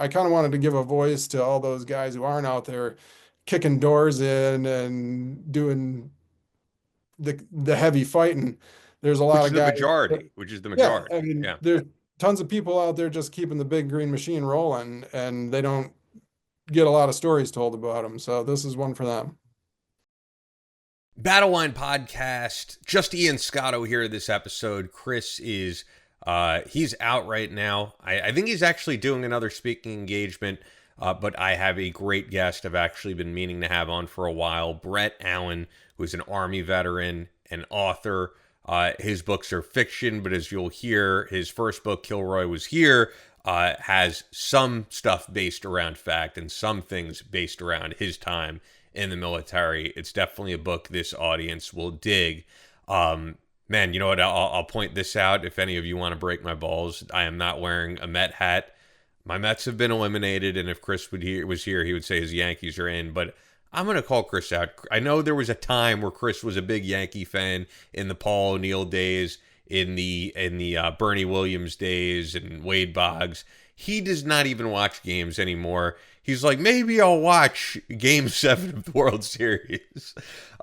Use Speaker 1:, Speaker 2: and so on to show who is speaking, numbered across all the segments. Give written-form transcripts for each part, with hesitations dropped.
Speaker 1: I kind of wanted to give a voice to all those guys who aren't out there kicking doors in and doing the heavy fighting. There's a lot
Speaker 2: Which is
Speaker 1: of
Speaker 2: the
Speaker 1: guys.
Speaker 2: majority, which is the
Speaker 1: Yeah,
Speaker 2: majority.
Speaker 1: I mean,
Speaker 2: Yeah.
Speaker 1: there's tons of people out there just keeping the big green machine rolling, and they don't get a lot of stories told about them. So this is one for them.
Speaker 2: Battle Line Podcast. Just Ian Scotto here this episode. Chris is he's out right now. I think he's actually doing another speaking engagement. But I have a great guest I've actually been meaning to have on for a while. Brett Allen, who's an Army veteran and author. His books are fiction, but as you'll hear, his first book, Kilroy Was Here, has some stuff based around fact and some things based around his time in the military. It's definitely a book this audience will dig. Man, you know what? I'll point this out. If any of you want to break my balls, I am not wearing a Met hat. My Mets have been eliminated, and if Chris was here, he would say his Yankees are in. But I'm going to call Chris out. I know there was a time where Chris was a big Yankee fan in the Paul O'Neill days, in the Bernie Williams days, and Wade Boggs. He does not even watch games anymore. He's like, maybe I'll watch Game 7 of the World Series.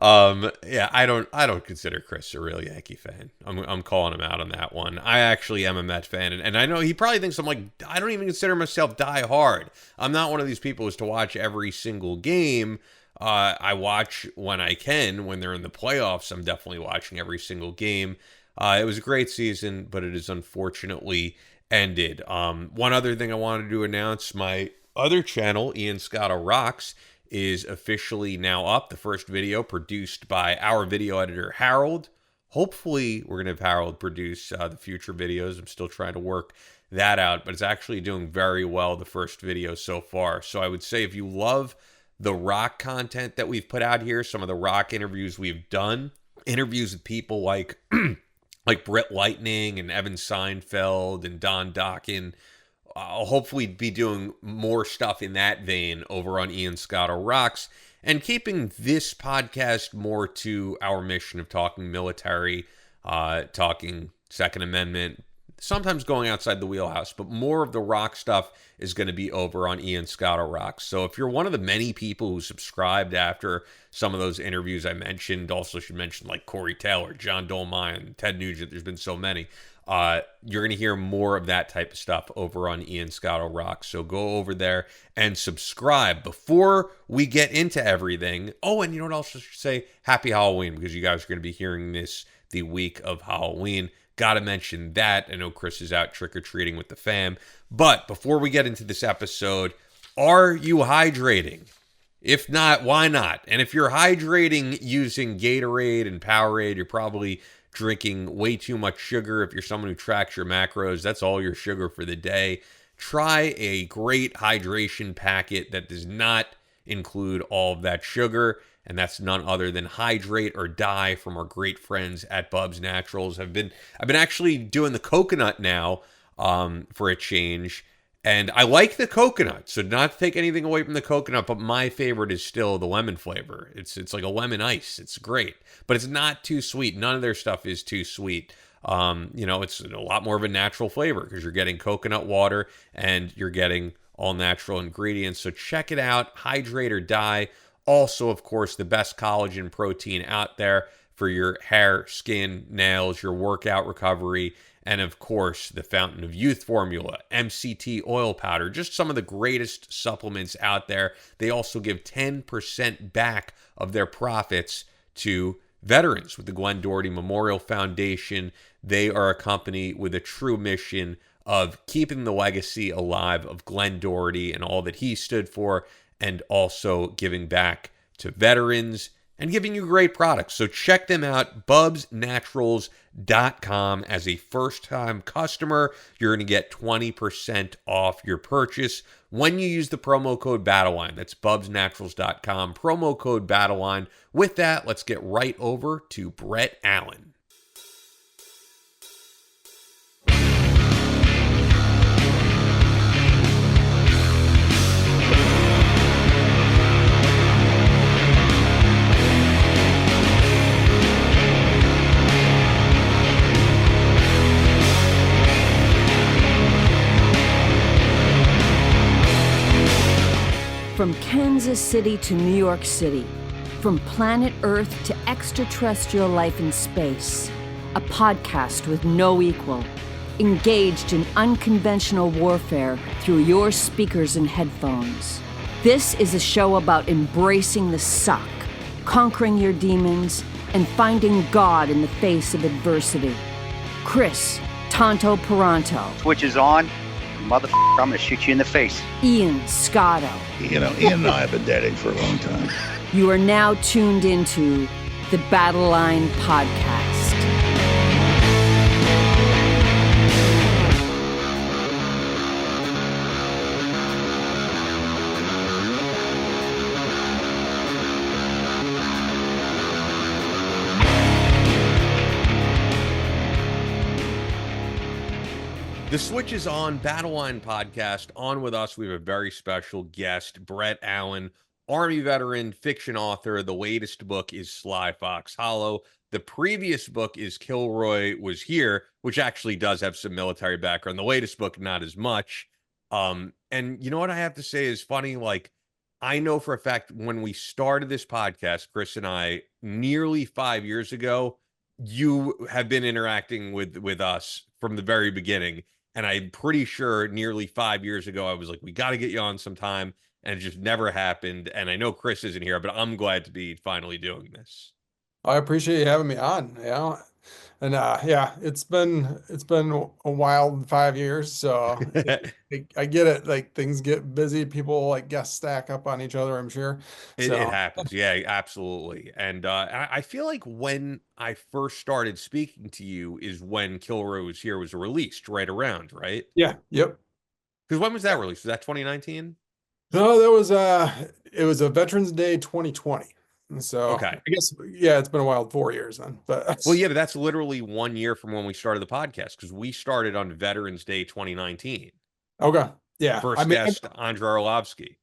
Speaker 2: Yeah, I don't consider Chris a real Yankee fan. I'm calling him out on that one. I actually am a Met fan, and I know he probably thinks I'm like, I don't even consider myself die hard. I'm not one of these people who's to watch every single game. I watch when I can. When they're in the playoffs, I'm definitely watching every single game. It was a great season, but it is unfortunately ended. One other thing I wanted to announce, my other channel, Ian Scotto Rocks, is officially now up. The first video produced by our video editor, Harold. Hopefully, we're going to have Harold produce the future videos. I'm still trying to work that out, but it's actually doing very well, the first video so far. So I would say if you love the rock content that we've put out here, some of the rock interviews we've done, interviews with people like like Brett Lightning and Evan Seinfeld and Don Dokken, I'll hopefully be doing more stuff in that vein over on Ian Scotto Rocks, and keeping this podcast more to our mission of talking military, talking Second Amendment, sometimes going outside the wheelhouse, but more of the rock stuff is going to be over on Ian Scotto Rocks. So if you're one of the many people who subscribed after some of those interviews I mentioned, also should mention like Corey Taylor, John Dolmayan, Ted Nugent, there's been so many. You're going to hear more of that type of stuff over on Ian Scotto Rocks. So go over there and subscribe before we get into everything. Oh, and you know what else I should say? Happy Halloween, because you guys are going to be hearing this the week of Halloween. Got to mention that. I know Chris is out trick-or-treating with the fam. But before we get into this episode, are you hydrating? If not, why not? And if you're hydrating using Gatorade and Powerade, you're probably drinking way too much sugar. If you're someone who tracks your macros, that's all your sugar for the day. Try a great hydration packet that does not include all of that sugar, and that's none other than Hydrate or Die from our great friends at Bubs Naturals. I've been actually doing the coconut now for a change, and I like the coconut, so not to take anything away from the coconut, but my favorite is still the lemon flavor. It's like a lemon ice. It's great, but it's not too sweet. None of their stuff is too sweet. It's a lot more of a natural flavor because you're getting coconut water and you're getting all natural ingredients. So check it out, Hydrate or Die. Also, of course, the best collagen protein out there for your hair, skin, nails, your workout recovery, and of course, the Fountain of Youth formula, MCT oil powder, just some of the greatest supplements out there. They also give 10% back of their profits to veterans with the Glenn Doherty Memorial Foundation. They are a company with a true mission of keeping the legacy alive of Glenn Doherty and all that he stood for, and also giving back to veterans and giving you great products. So check them out, bubsnaturals.com. As a first-time customer, you're going to get 20% off your purchase when you use the promo code BattleLine. That's bubsnaturals.com, promo code BattleLine. With that, let's get right over to Brett Allen.
Speaker 3: From Kansas City to New York City, from planet Earth to extraterrestrial life in space, a podcast with no equal, engaged in unconventional warfare through your speakers and headphones. This is a show about embracing the suck, conquering your demons, and finding God in the face of adversity. Chris Tonto Peranto.
Speaker 4: Switch is on. Motherfucker, I'm gonna shoot you in the face.
Speaker 3: Ian Scotto.
Speaker 5: You know, Ian and I have been dating for a long time.
Speaker 3: You are now tuned into the Battle Line Podcast.
Speaker 2: The Switch is on, Battle Line Podcast. On with us, we have a very special guest, Brett Allen, Army veteran, fiction author. The latest book is Sly Fox Hollow. The previous book is Kilroy Was Here, which actually does have some military background. The latest book, not as much. And you know what I have to say is funny? Like, I know for a fact when we started this podcast, Chris and I, nearly 5 years ago, you have been interacting with us from the very beginning. And I'm pretty sure nearly 5 years ago, I was like, we got to get you on sometime. And it just never happened. And I know Chris isn't here, but I'm glad to be finally doing this.
Speaker 1: I appreciate you having me on. Yeah. And yeah, it's been a wild 5 years. So I get it. Like things get busy. People like guests stack up on each other, I'm sure.
Speaker 2: It
Speaker 1: So
Speaker 2: happens. Yeah, absolutely. And I feel like when I first started speaking to you is when Kilroy Was Here was released, right around, right?
Speaker 1: yeah, yep.
Speaker 2: Because when was that released? Was that 2019?
Speaker 1: No, that was it was a Veterans Day 2020. So
Speaker 2: Okay.
Speaker 1: I guess yeah, it's been a wild 4 years then. But
Speaker 2: Well, yeah, but that's literally 1 year from when we started the podcast because we started on Veterans Day 2019.
Speaker 1: okay. Yeah.
Speaker 2: First guest, Andrei Arlovsky.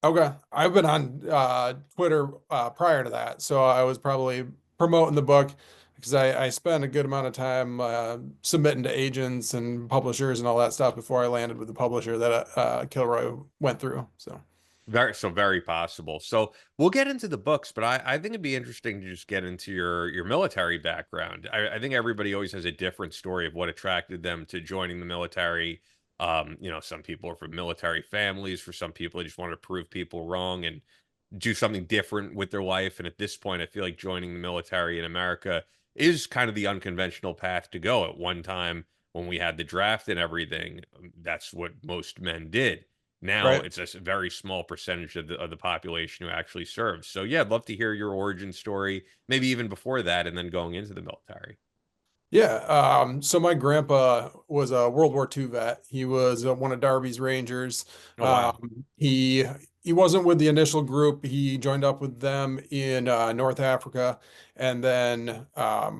Speaker 1: Okay. I've been on Twitter prior to that. So I was probably promoting the book because I spent a good amount of time submitting to agents and publishers and all that stuff before I landed with the publisher that Kilroy went through. So
Speaker 2: Very possible. So we'll get into the books, but I think it'd be interesting to just get into your military background. I think everybody always has a different story of what attracted them to joining the military. Some people are from military families. For some people, they just want to prove people wrong and do something different with their life. And at this point, I feel like joining the military in America is kind of the unconventional path to go. At one time, when we had the draft and everything, that's what most men did. Now
Speaker 1: right.
Speaker 2: it's a very small percentage of the population who actually serves. So yeah, I'd love to hear your origin story, maybe even before that, and then going into the military.
Speaker 1: Yeah. So my grandpa was a World War II vet. He was one of Darby's Rangers.
Speaker 2: Oh, wow.
Speaker 1: He wasn't with the initial group. He joined up with them in North Africa, and then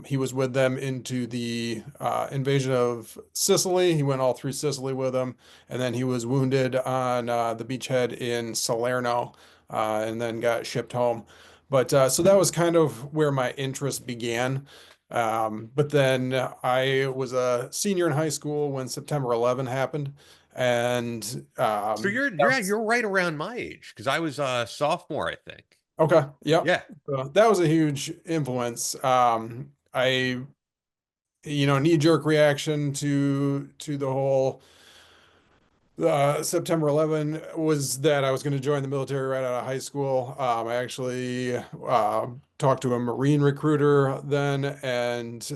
Speaker 1: he was with them into the invasion of Sicily. He went all through Sicily with them, and then he was wounded on the beachhead in Salerno, and then got shipped home. But so that was kind of where my interest began. But then I was a senior in high school when September 11 happened. And
Speaker 2: So you're right around my age because I was a sophomore, I think.
Speaker 1: okay, yep.
Speaker 2: Yeah.
Speaker 1: That was a huge influence. Knee-jerk reaction to the whole September 11 was that I was going to join the military right out of high school. I actually talked to a Marine recruiter then and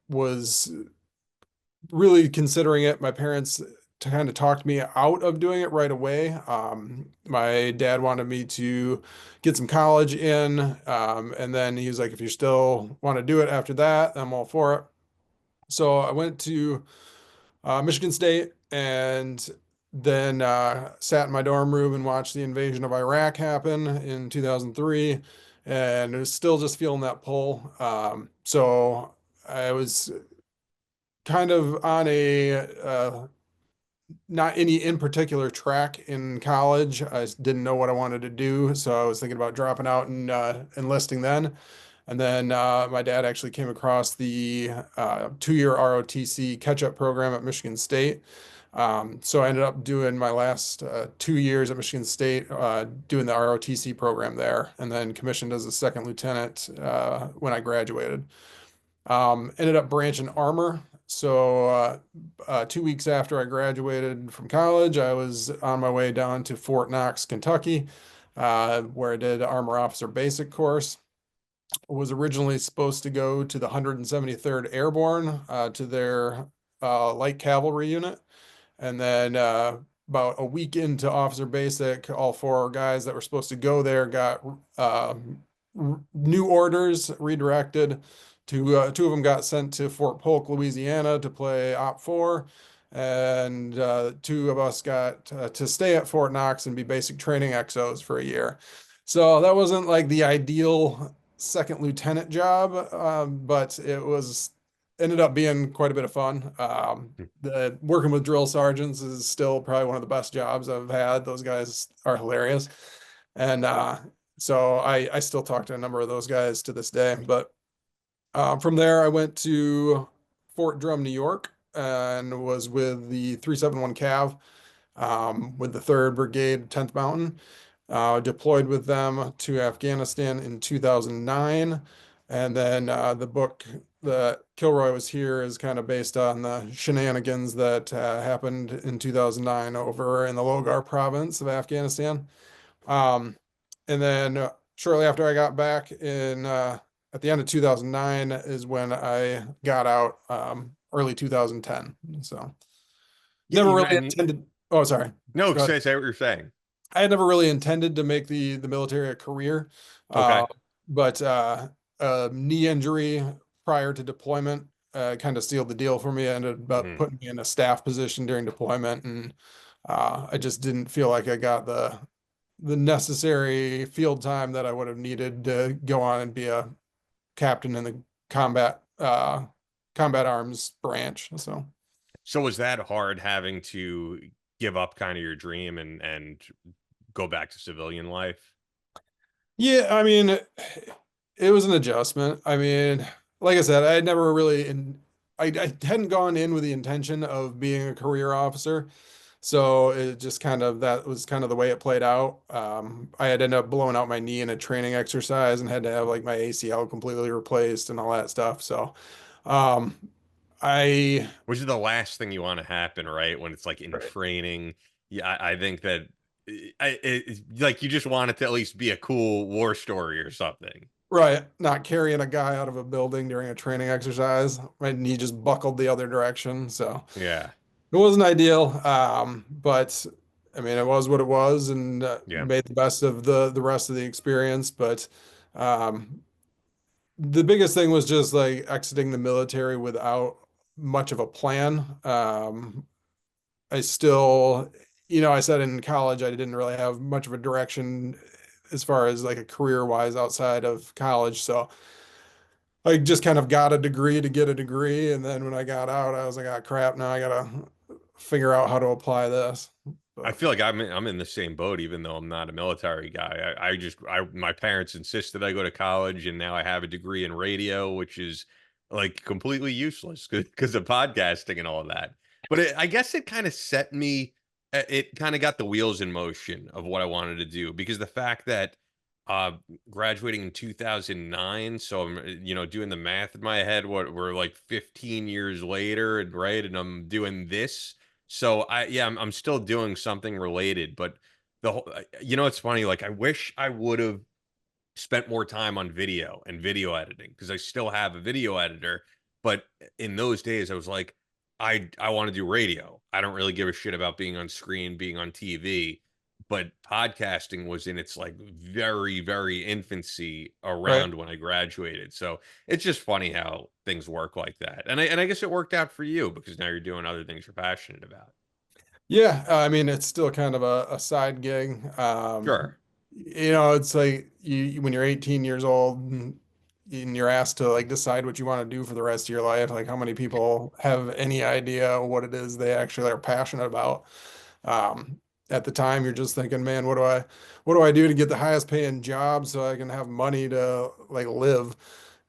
Speaker 1: was really considering it. My parents kind of talked me out of doing it right away. My dad wanted me to get some college in, and then he was like, if you still want to do it after that, I'm all for it. So I went to Michigan State and then sat in my dorm room and watched the invasion of Iraq happen in 2003, and it was still just feeling that pull. So I was kind of on a not any in particular track in college. I just didn't know what I wanted to do, so I was thinking about dropping out and enlisting then. And then my dad actually came across the 2-year ROTC catch-up program at Michigan State. So I ended up doing my last 2 years at Michigan State, doing the ROTC program there, and then commissioned as a second lieutenant when I graduated. Ended up branching armor. So 2 weeks after I graduated from college, I was on my way down to Fort Knox, Kentucky, where I did armor officer basic course. Was originally supposed to go to the 173rd Airborne to their light cavalry unit. And then about a week into officer basic, all four guys that were supposed to go there got new orders, redirected. Two of them got sent to Fort Polk, Louisiana to play Op 4. And two of us got to stay at Fort Knox and be basic training XOs for a year. So that wasn't like the ideal second lieutenant job, but it was ended up being quite a bit of fun. The working with drill sergeants is still probably one of the best jobs I've had. Those guys are hilarious. And so I still talk to a number of those guys to this day. But from there, I went to Fort Drum, New York, and was with the 371 Cav with the 3rd Brigade, 10th Mountain. Deployed with them to Afghanistan in 2009. And then the book that Kilroy Was Here is kind of based on the shenanigans that happened in 2009 over in the Logar province of Afghanistan. And then shortly after I got back in at the end of 2009 is when I got out, early 2010. So never really intended. Oh, sorry.
Speaker 2: No, say what you're saying.
Speaker 1: I had never really intended to make the military a career.
Speaker 2: Okay.
Speaker 1: But knee injury prior to deployment kind of sealed the deal for me. I ended up putting me in a staff position during deployment, and I just didn't feel like I got the necessary field time that I would have needed to go on and be a captain in the combat arms branch. So
Speaker 2: was that hard, having to give up kind of your dream and go back to civilian life?
Speaker 1: Yeah, I mean, it was an adjustment. I mean, like I said, I had never really I hadn't gone in with the intention of being a career officer. So it just that was kind of the way it played out. I had ended up blowing out my knee in a training exercise and had to have like my ACL completely replaced and all that stuff. So
Speaker 2: which is the last thing you want to happen, right? When it's like in training. Yeah, I think that like you just want it to at least be a cool war story or something.
Speaker 1: Right. Not carrying a guy out of a building during a training exercise. My knee just buckled the other direction. So
Speaker 2: yeah,
Speaker 1: it wasn't ideal. But I mean, it was what it was, and made the best of the rest of the experience. But the biggest thing was just like exiting the military without much of a plan. I still, I said in college, I didn't really have much of a direction as far as like a career wise outside of college. So I just kind of got a degree to get a degree. And then when I got out, I was like, oh crap, now I gotta figure out how to apply this.
Speaker 2: I feel like I'm in the same boat, even though I'm not a military guy. My parents insisted I go to college, and now I have a degree in radio, which is like completely useless because of podcasting and all of that. But I guess it kind of set me, it kind of got the wheels in motion of what I wanted to do, because the fact that graduating in 2009, so I'm doing the math in my head, what we're like 15 years later, and right, and I'm doing this. So I'm still doing something related, but the whole, it's funny, like I wish I would have spent more time on video and video editing, because I still have a video editor. But in those days I was like, I want to do radio. I don't really give a shit about being on screen, being on TV. But podcasting was in its like very, very infancy around when I graduated. So it's just funny how things work like that. And I guess it worked out for you, because now you're doing other things you're passionate about.
Speaker 1: Yeah, I mean, it's still kind of a side gig.
Speaker 2: Sure.
Speaker 1: It's like when you're 18 years old and you're asked to like decide what you want to do for the rest of your life, like how many people have any idea what it is they actually are passionate about? At the time, you're just thinking, man, what do I do to get the highest paying job so I can have money to like live?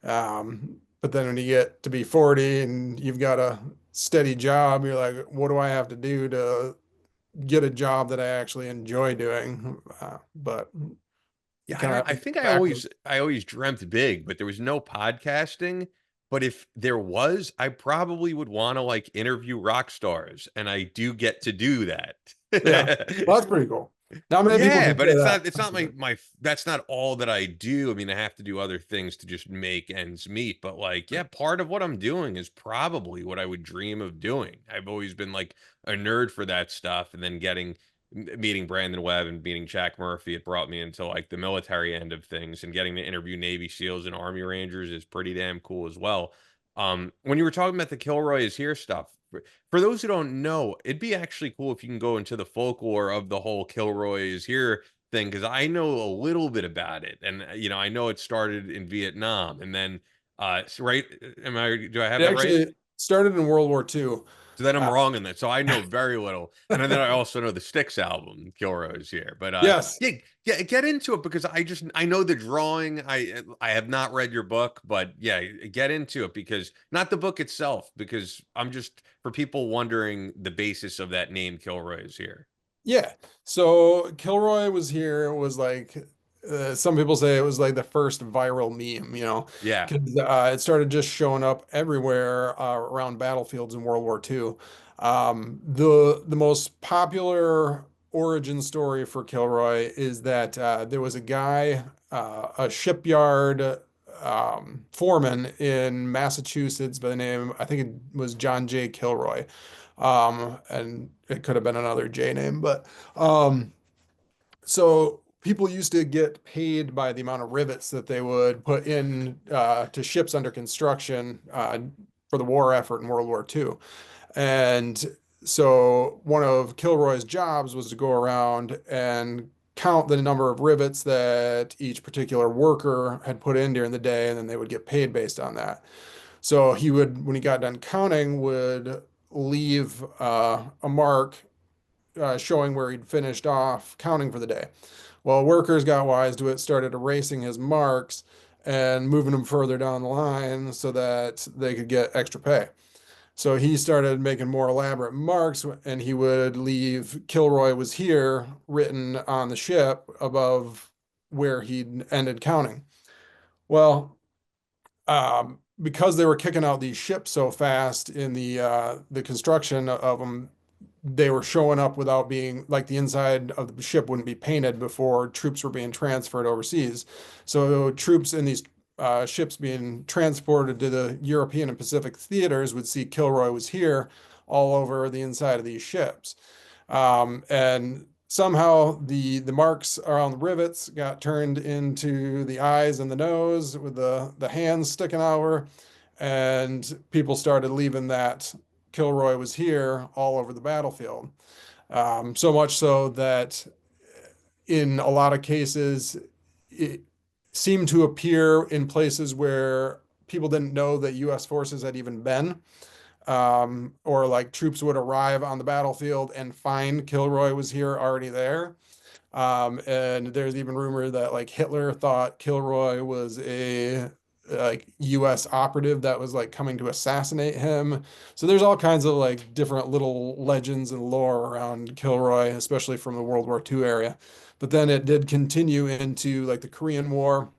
Speaker 1: But then when you get to be 40 and you've got a steady job, you're like, what do I have to do to get a job that I actually enjoy doing? But you
Speaker 2: Yeah,
Speaker 1: kind of
Speaker 2: I think I
Speaker 1: backwards.
Speaker 2: always dreamt big, but there was no podcasting. But if there was, I probably would want to like interview rock stars, and I do get to do
Speaker 1: Yeah,
Speaker 2: that.
Speaker 1: well, that's pretty cool. Not many people
Speaker 2: Yeah,
Speaker 1: can
Speaker 2: but
Speaker 1: say that.
Speaker 2: it's not my that's not all that I do. I mean, I have to do other things to just make ends meet, but like, yeah, part of what I'm doing is probably what I would dream of doing. I've always been like a nerd for that stuff, and then meeting Brandon Webb and meeting Jack Murphy, it brought me into like the military end of things, and getting to interview Navy SEALs and Army Rangers is pretty damn cool as well. When you were talking about the Kilroy is here stuff, for those who don't know, it'd be actually cool if you can go into the folklore of the whole Kilroy is here thing, because I know a little bit about it, and I know it started in Vietnam, and then right, do I have
Speaker 1: It
Speaker 2: that right?
Speaker 1: actually started in World War II.
Speaker 2: So then I'm
Speaker 1: Uh,
Speaker 2: wrong in that. So I know very little, and then I also know the Styx album, Kilroy is here. But
Speaker 1: yes.
Speaker 2: yeah, get into it, because I know the drawing. I have not read your book, but yeah, get into it, because not the book itself, because I'm just, for people wondering, the basis of that name Kilroy is here.
Speaker 1: Yeah. So Kilroy was here. It was like some people say it was like the first viral meme,
Speaker 2: Yeah.
Speaker 1: because it started just showing up everywhere around battlefields in World War II. The most popular origin story for Kilroy is that there was a guy, a shipyard foreman in Massachusetts by the name, I think it was John J. Kilroy. And it could have been another J name, but um, so people used to get paid by the amount of rivets that they would put in to ships under construction for the war effort in World War II. And so one of Kilroy's jobs was to go around and count the number of rivets that each particular worker had put in during the day, and then they would get paid based on that. So he would, when he got done counting, would leave a mark showing where he'd finished off counting for the day. Well, workers got wise to it, started erasing his marks and moving them further down the line so that they could get extra pay. So he started making more elaborate marks, and he would leave Kilroy was here written on the ship above where he'd ended counting. Well, because they were kicking out these ships so fast in the construction of them, they were showing up without being like the inside of the ship wouldn't be painted before troops were being transferred overseas. So troops in these ships being transported to the European and Pacific theaters would see Kilroy was here all over the inside of these ships. And somehow the marks around the rivets got turned into the eyes and the nose with the hands sticking out, and people started leaving that Kilroy was here all over the battlefield. So much so that in a lot of cases, it seemed to appear in places where people didn't know that US forces had even been. Or like troops would arrive on the battlefield and find Kilroy was here already there. And there's even rumor that like Hitler thought Kilroy was a like US operative that was like coming to assassinate him. So there's all kinds of like different little legends and lore around Kilroy, especially from the World War II area. But then it did continue into like the Korean War,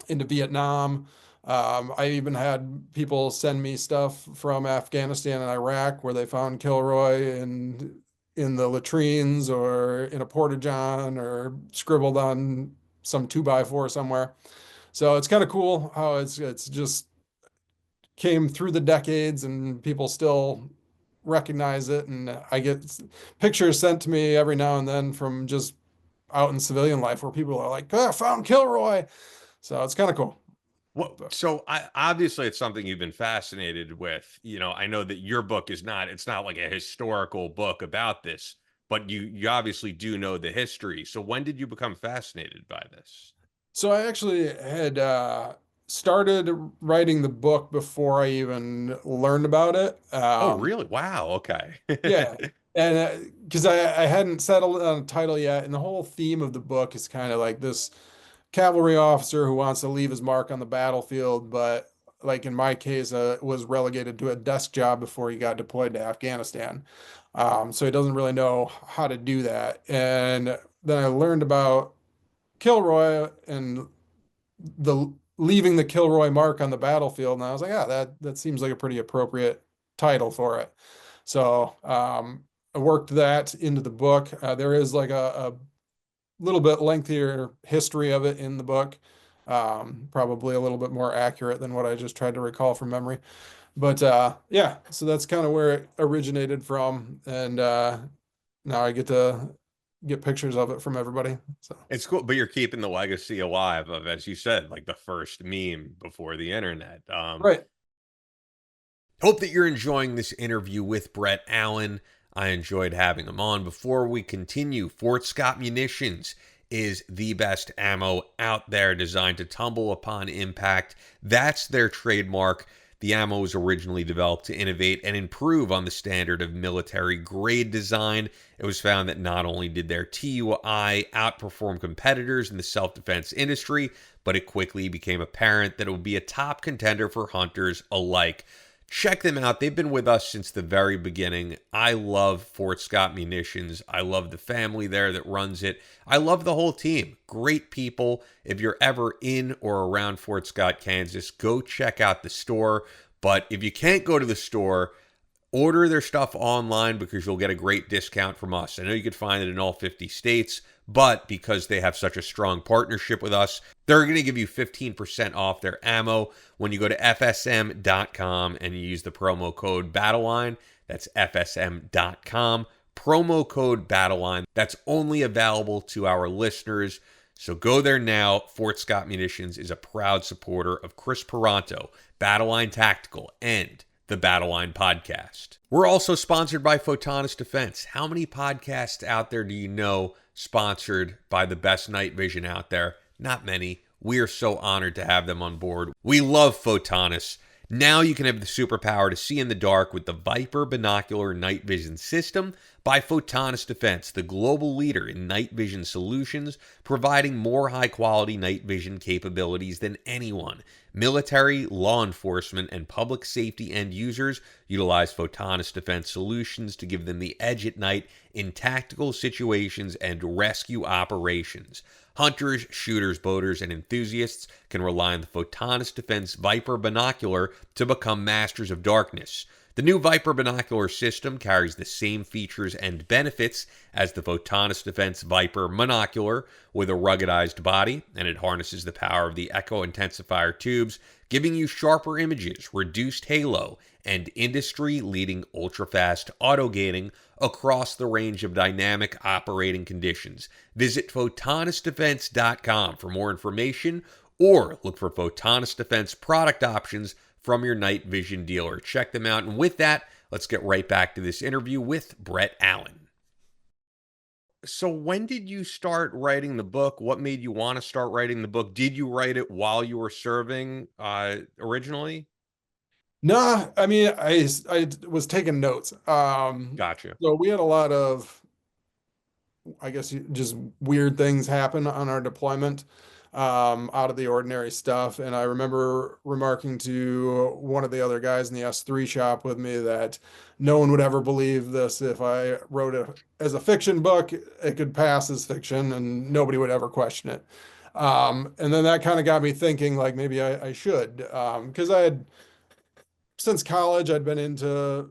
Speaker 1: into Vietnam. I even had people send me stuff from Afghanistan and Iraq where they found Kilroy in the latrines or in a porta-john or scribbled on some 2x4 somewhere. So it's kind of cool how it's just came through the decades and people still recognize it. And I get pictures sent to me every now and then from just out in civilian life where people are like, "Oh, I found Kilroy." So it's kind of cool.
Speaker 2: Well, so obviously it's something you've been fascinated with. I know that your book it's not like a historical book about this, but you obviously do know the history. So when did you become fascinated by this?
Speaker 1: So I actually had started writing the book before I even learned about it.
Speaker 2: Oh, really? Wow. Okay.
Speaker 1: Yeah, and because I hadn't settled on a title yet, and the whole theme of the book is kind of like this cavalry officer who wants to leave his mark on the battlefield, but like in my case, was relegated to a desk job before he got deployed to Afghanistan. So he doesn't really know how to do that. And then I learned about Kilroy and the leaving the Kilroy mark on the battlefield, and I was like, ah, that seems like a pretty appropriate title for it. So I worked that into the book. There is like a little bit lengthier history of it in the book, probably a little bit more accurate than what I just tried to recall from memory. But yeah, so that's kind of where it originated from, and now I get to get pictures of it from everybody. So
Speaker 2: It's cool, but you're keeping the legacy alive of, as you said, like the first meme before the internet.
Speaker 1: right.
Speaker 2: Hope that you're enjoying this interview with Brett Allen. I enjoyed having him on. Before we continue, Fort Scott Munitions is the best ammo out there, designed to tumble upon impact. That's their trademark. The ammo was originally developed to innovate and improve on the standard of military grade design. It was found that not only did their TUI outperform competitors in the self-defense industry, but it quickly became apparent that it would be a top contender for hunters alike. Check them out. They've been with us since the very beginning. I love Fort Scott Munitions. I love the family there that runs it. I love the whole team. Great people. If you're ever in or around Fort Scott, Kansas, go check out the store. But if you can't go to the store, order their stuff online because you'll get a great discount from us. I know you could find it in all 50 states, but because they have such a strong partnership with us, they're going to give you 15% off their ammo when you go to fsm.com and you use the promo code BATTLELINE. That's fsm.com. Promo code BATTLELINE. That's only available to our listeners. So go there now. Fort Scott Munitions is a proud supporter of Chris Peranto, Battleline Tactical, and the Battleline Podcast. We're also sponsored by Photonis Defense. How many podcasts out there do you know sponsored by the best night vision out there? Not many. We are so honored to have them on board. We love Photonis. Now you can have the superpower to see in the dark with the Viper Binocular Night Vision System by Photonis Defense, the global leader in night vision solutions, providing more high-quality night vision capabilities than anyone. Military, law enforcement, and public safety end users utilize Photonis Defense solutions to give them the edge at night in tactical situations and rescue operations. Hunters, shooters, boaters, and enthusiasts can rely on the Photonis Defense Viper Binocular to become masters of darkness. The new Viper Binocular system carries the same features and benefits as the Photonis Defense Viper Monocular with a ruggedized body, and it harnesses the power of the Echo Intensifier tubes, giving you sharper images, reduced halo, and industry-leading ultra-fast auto-gating across the range of dynamic operating conditions. Visit PhotonisDefense.com for more information or look for Photonis Defense product options from your night vision dealer. Check them out. And with that, let's get right back to this interview with Brett Allen. So when did you start writing the book? What made you want to start writing the book? Did you write it while you were serving originally?
Speaker 1: No, I mean, I was taking notes.
Speaker 2: Gotcha.
Speaker 1: So we had a lot of, I guess, just weird things happen on our deployment, out of the ordinary stuff. And I remember remarking to one of the other guys in the S3 shop with me that no one would ever believe this. If I wrote it as a fiction book, it could pass as fiction and nobody would ever question it. And then that kind of got me thinking like maybe I should, because I had, since college, I'd been into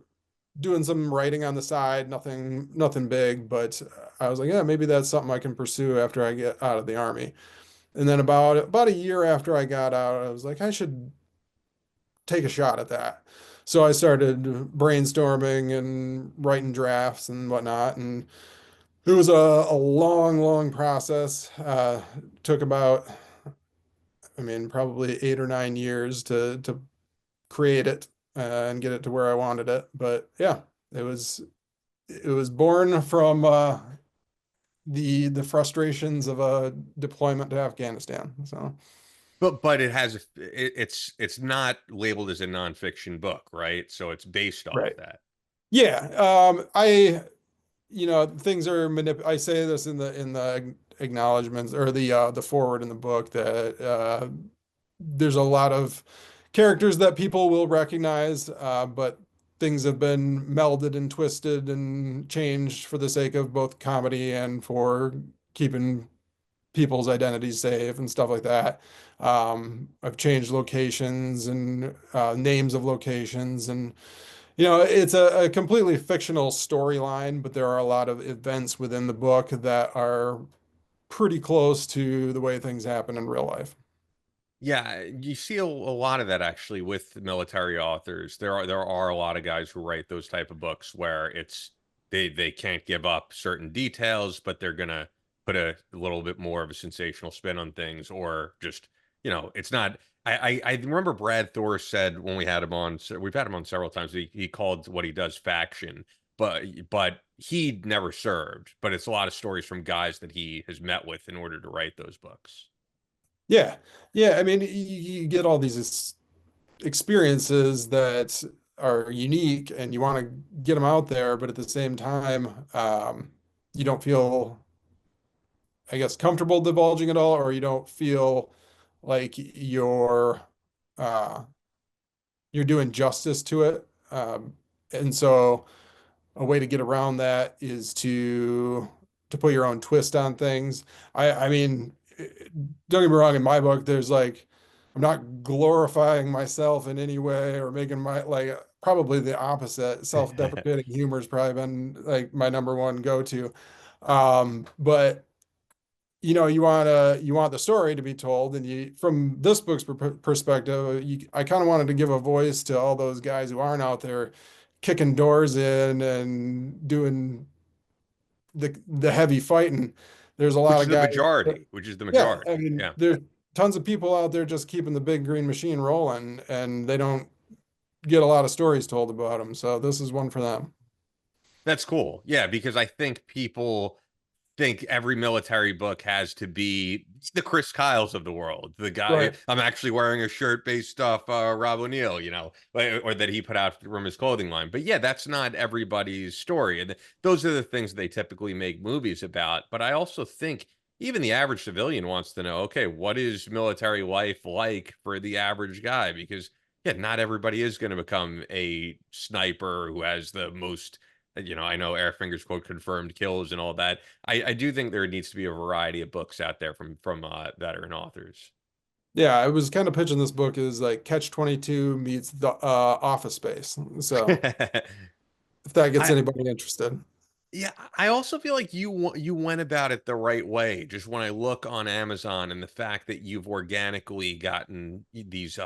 Speaker 1: doing some writing on the side, nothing big, but I was like, yeah, maybe that's something I can pursue after I get out of the Army. And then about a year after I got out, I was like, I should take a shot at that. So I started brainstorming and writing drafts and whatnot. And it was a long process. Took about, I mean, probably 8 or 9 years to create it and get it to where I wanted it. But yeah, it was born from the frustrations of a deployment to Afghanistan. So,
Speaker 2: But it has it's not labeled as a nonfiction book, right? So it's based off
Speaker 1: right.
Speaker 2: that.
Speaker 1: Yeah. Things are I say this in the acknowledgments or the forward in the book that there's a lot of characters that people will recognize, but things have been melded and twisted and changed for the sake of both comedy and for keeping people's identities safe and stuff like that. I've changed locations and names of locations, and it's a completely fictional storyline, but there are a lot of events within the book that are pretty close to the way things happen in real life.
Speaker 2: Yeah, you see a lot of that actually with military authors. There are a lot of guys who write those type of books where it's they can't give up certain details, but they're gonna put a little bit more of a sensational spin on things, or just it's not. I remember Brad Thor said when we had him on, so we've had him on several times. He called what he does faction, but he never served. But it's a lot of stories from guys that he has met with in order to write those books.
Speaker 1: Yeah. Yeah. I mean, you get all these experiences that are unique and you want to get them out there, but at the same time, you don't feel, I guess, comfortable divulging it all, or you don't feel like uh, you're doing justice to it. And so a way to get around that is to put your own twist on things. I mean, don't get me wrong, in my book, there's like I'm not glorifying myself in any way or making my like probably the opposite. Self-deprecating humor has probably been like my number one go-to. But you want the story to be told, and from this book's perspective, I kind of wanted to give a voice to all those guys who aren't out there kicking doors in and doing the heavy fighting. There's a
Speaker 2: Which
Speaker 1: lot
Speaker 2: is
Speaker 1: of
Speaker 2: the
Speaker 1: guys.
Speaker 2: majority, which is the
Speaker 1: Yeah, I
Speaker 2: majority.
Speaker 1: mean,
Speaker 2: Yeah.
Speaker 1: there's tons of people out there just keeping the big green machine rolling, and they don't get a lot of stories told about them. So this is one for them.
Speaker 2: That's cool. Yeah, because I think people think every military book has to be the Chris Kyles of the world. The guy
Speaker 1: Right.
Speaker 2: I'm actually wearing a shirt based off Rob O'Neill, or that he put out from his clothing line. But yeah, that's not everybody's story. And those are the things they typically make movies about. But I also think even the average civilian wants to know, okay, what is military life like for the average guy? Because yeah, not everybody is going to become a sniper who has the most I know Airfinger's quote confirmed kills and all that. I do think there needs to be a variety of books out there from veteran authors.
Speaker 1: Yeah, I was kind of pitching this book as like Catch 22 meets the Office Space. So if that gets
Speaker 2: I
Speaker 1: anybody interested.
Speaker 2: Yeah, I also feel like you went about it the right way. Just when I look on Amazon and the fact that you've organically gotten these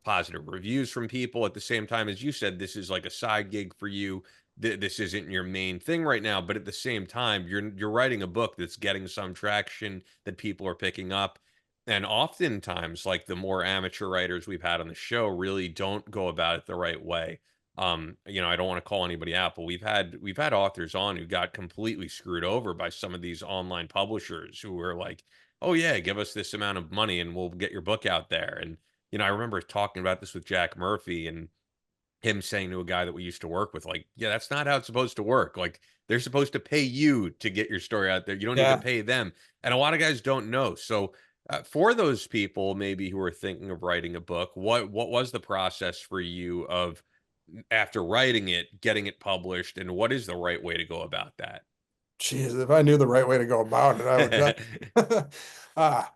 Speaker 2: positive reviews from people at the same time as you said, this is like a side gig for you. This isn't your main thing right now, but at the same time, you're writing a book that's getting some traction that people are picking up. And oftentimes, like the more amateur writers we've had on the show really don't go about it the right way. I don't want to call anybody out, but we've had authors on who got completely screwed over by some of these online publishers who were like, "Oh yeah, give us this amount of money and we'll get your book out there." And I remember talking about this with Jack Murphy and him saying to a guy that we used to work with, like, "Yeah, that's not how it's supposed to work. Like, they're supposed to pay you to get your story out there. You don't need to
Speaker 1: Yeah.
Speaker 2: pay them." And a lot of guys don't know. So, for those people maybe who are thinking of writing a book, what was the process for you of after writing it, getting it published, and what is the right way to go about that?
Speaker 1: Jeez, if I knew the right way to go about it, I would bet. Ah,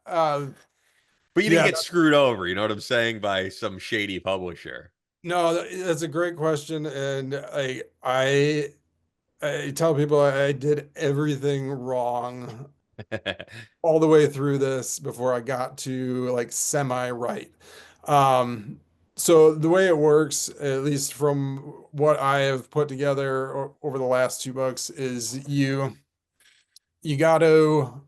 Speaker 2: But you didn't
Speaker 1: yeah,
Speaker 2: get screwed over, you know what I'm saying, by some shady publisher.
Speaker 1: no, that's a great question, and I tell people I did everything wrong all the way through this before I got to like semi right. Um, so the way it works, at least from what I have put together over the last two books, is you got to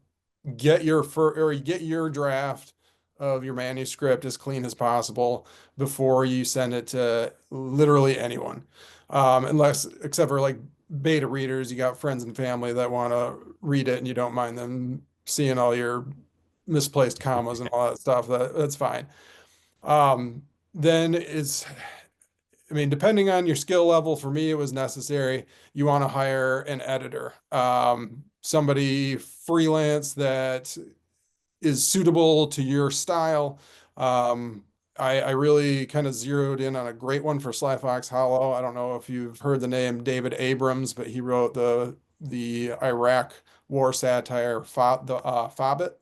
Speaker 1: you get your draft of your manuscript as clean as possible before you send it to literally anyone. Unless except for like beta readers, you got friends and family that want to read it and you don't mind them seeing all your misplaced commas and all that stuff. That's fine. Then I mean, depending on your skill level, for me, it was necessary. You want to hire an editor, somebody freelance that is suitable to your style. I really kind of zeroed in on a great one for Sly Fox Hollow. I don't know if you've heard the name David Abrams, but he wrote the Iraq war satire, Fobbit.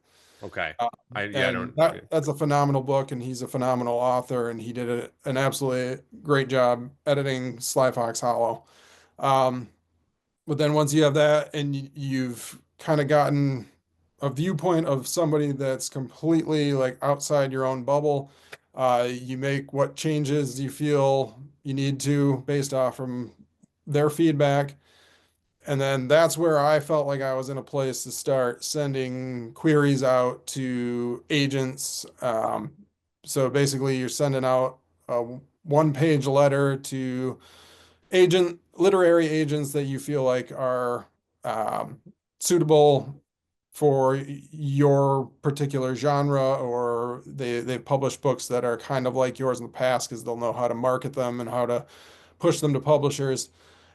Speaker 2: Okay.
Speaker 1: Uh,
Speaker 2: I
Speaker 1: and
Speaker 2: don't.
Speaker 1: that's a phenomenal book, and he's a phenomenal author, and he did an absolutely great job editing Sly Fox Hollow. Um, but then once you have that and you've kind of gotten a viewpoint of somebody that's completely like outside your own bubble, you make what changes you feel you need to based off from their feedback. And then that's where I felt like I was in a place to start sending queries out to agents. So basically, you're sending out a one-page letter to literary agents that you feel like are um, suitable for your particular genre, or they've published books that are kind of like yours in the past because they'll know how to market them and how to push them to publishers.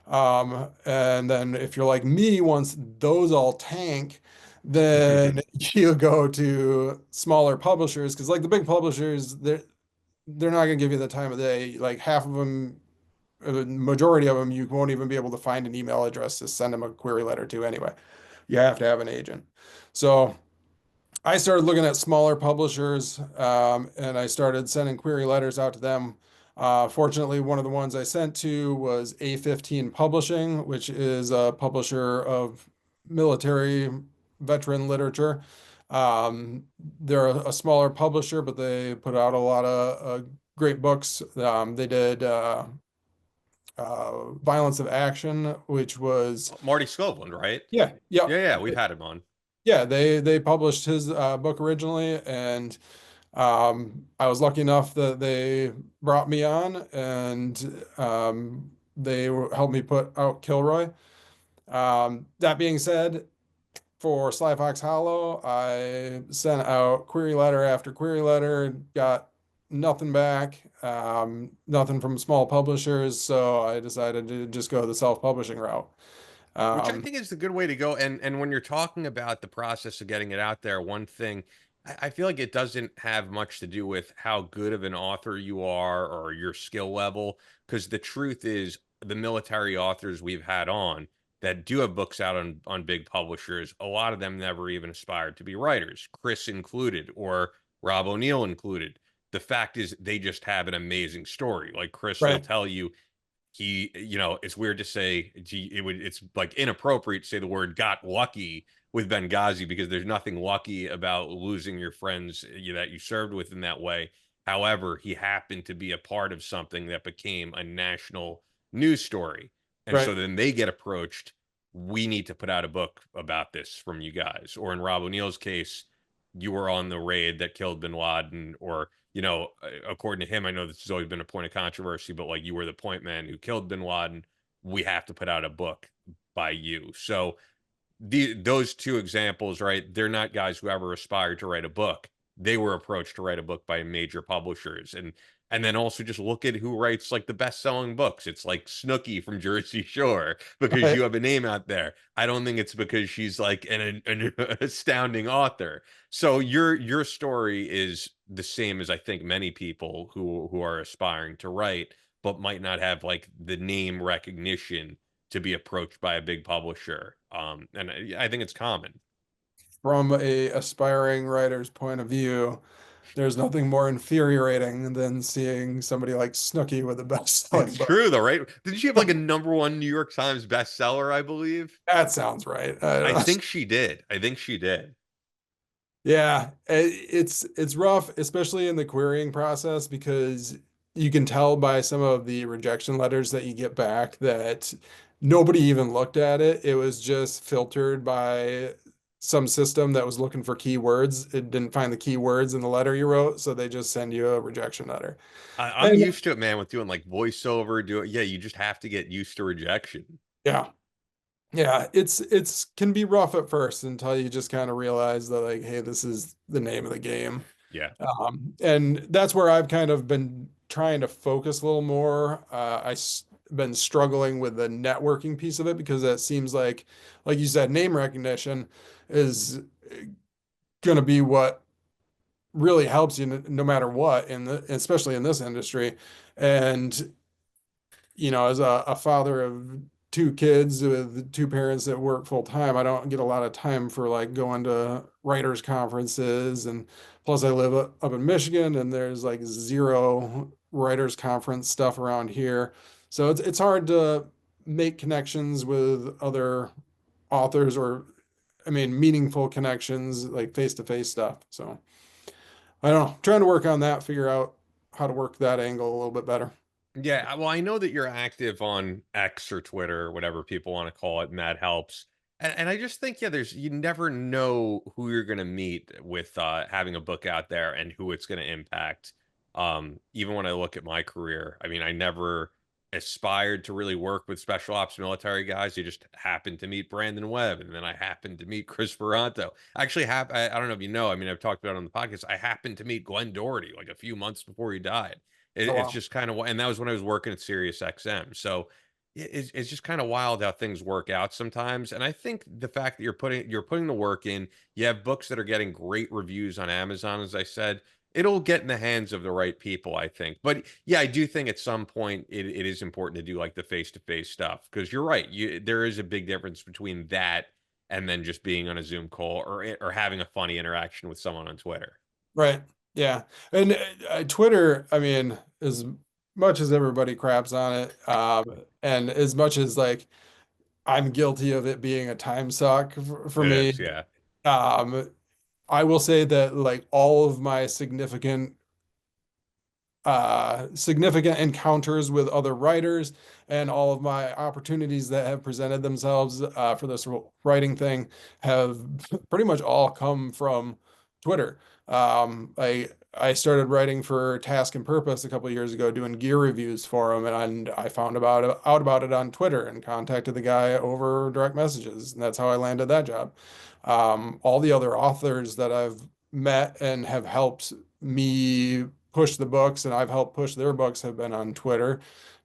Speaker 1: And then if you're like me, once those all tank, then you go to smaller publishers because like the big publishers, they're not going to give you the time of day. Like half of them, the majority of them, you won't even be able to find an email address to send them a query letter to anyway. You have to have an agent. So I started looking at smaller publishers, and I started sending query letters out to them. Fortunately, one of the ones I sent to was A15 Publishing, which is a publisher of military veteran literature. They're a smaller publisher, but they put out a lot of great books. They did Violence of Action, which was
Speaker 2: Marty Skovlund, right?
Speaker 1: yeah, yeah,
Speaker 2: Yeah, we've had him on.
Speaker 1: yeah. They published his book originally, and I was lucky enough that they brought me on, and helped me put out Kilroy. That being said, for Sly Fox Hollow, I sent out query letter after query letter, got nothing back, nothing from small publishers, so I decided to just go the self-publishing route.
Speaker 2: Which I
Speaker 1: Um,
Speaker 2: think is the good way to go. And when you're talking about the process of getting it out there, one thing I feel like it doesn't have much to do with how good of an author you are or your skill level, because the truth is the military authors we've had on that do have books out on big publishers, a lot of them never even aspired to be writers, Chris included, or Rob O'Neill included. The fact is they just have an amazing story. Like Chris will
Speaker 1: right,
Speaker 2: tell you it's weird to say it's like inappropriate to say the word got lucky with Benghazi because there's nothing lucky about losing your friends that you served with in that way. However, he happened to be a part of something that became a national news story. And so
Speaker 1: right,
Speaker 2: then they get approached. We need to put out a book about this from you guys. Or in Rob O'Neill's case, you were on the raid that killed bin Laden, or according to him, I know this has always been a point of controversy, but like you were the point man who killed bin Laden. We have to put out a book by you. So those two examples, right? They're not guys who ever aspired to write a book. They were approached to write a book by major publishers. And then also just look at who writes like the best-selling books. It's like Snooki from Jersey Shore because
Speaker 1: right,
Speaker 2: you have a name out there. I don't think it's because she's like an astounding author. So your story is the same as I think many people who are aspiring to write, but might not have like the name recognition to be approached by a big publisher. And I think it's common.
Speaker 1: from a aspiring writer's point of view, there's nothing more infuriating than seeing somebody like Snooki with a best-selling
Speaker 2: It's
Speaker 1: book.
Speaker 2: true though, right? Didn't she have like a #1 New York Times bestseller, I believe?
Speaker 1: That sounds right. I
Speaker 2: I
Speaker 1: don't know.
Speaker 2: think she did. I think she did.
Speaker 1: Yeah, it's rough, especially in the querying process, because you can tell by some of the rejection letters that you get back that nobody even looked at it. It was just filtered by some system that was looking for keywords. It didn't find the keywords in the letter you wrote, so they just send you a rejection letter.
Speaker 2: I'm
Speaker 1: And
Speaker 2: used to it, man, with doing like voiceover, yeah, you just have to get used to rejection.
Speaker 1: yeah, yeah, it's can be rough at first until you just kind of realize that like, hey, this is the name of the game.
Speaker 2: Yeah.
Speaker 1: And that's where I've kind of been trying to focus a little more. Been struggling with the networking piece of it because that seems like you said, name recognition is going to be what really helps you no matter what especially in this industry. And as a father of two kids with two parents that work full time, I don't get a lot of time for like going to writers conferences. And plus I live up in Michigan and there's like zero writers conference stuff around here. So it's hard to make connections with other authors, or I mean meaningful connections, like face-to-face stuff. So I don't know, trying to work on that, figure out how to work that angle a little bit better.
Speaker 2: Yeah, well, I know that you're active on X or Twitter or whatever people want to call it, and that helps. And I just think, yeah, you never know who you're going to meet with having a book out there and who it's going to impact. Even when I look at my career, I mean, I never aspired to really work with special ops military guys. You just happened to meet Brandon Webb, and then I happened to meet Chris Ferranto. Actually, I don't know if you know. I mean, I've talked about it on the podcast. I happened to meet Glenn Doherty like a few months before he died.
Speaker 1: Oh,
Speaker 2: It's
Speaker 1: wow.
Speaker 2: just kind of, and that was when I was working at Sirius XM. So it's just kind of wild how things work out sometimes. And I think the fact that you're putting the work in, you have books that are getting great reviews on Amazon, as I said, it'll get in the hands of the right people, I think. But yeah, I do think at some point it is important to do like the face-to-face stuff, because you're right. There is a big difference between that and then just being on a Zoom call or having a funny interaction with someone on Twitter.
Speaker 1: Right. Yeah. And Twitter, I mean, as much as everybody craps on it, and as much as like I'm guilty of it being a time suck for
Speaker 2: It
Speaker 1: me,
Speaker 2: is, yeah.
Speaker 1: um, I will say that like all of my significant encounters with other writers and all of my opportunities that have presented themselves for this writing thing have pretty much all come from Twitter. I started writing for Task and Purpose a couple of years ago, doing gear reviews for them, and I found out about it on Twitter and contacted the guy over direct messages, and that's how I landed that job. All the other authors that I've met and have helped me push the books, and I've helped push their books, have been on Twitter.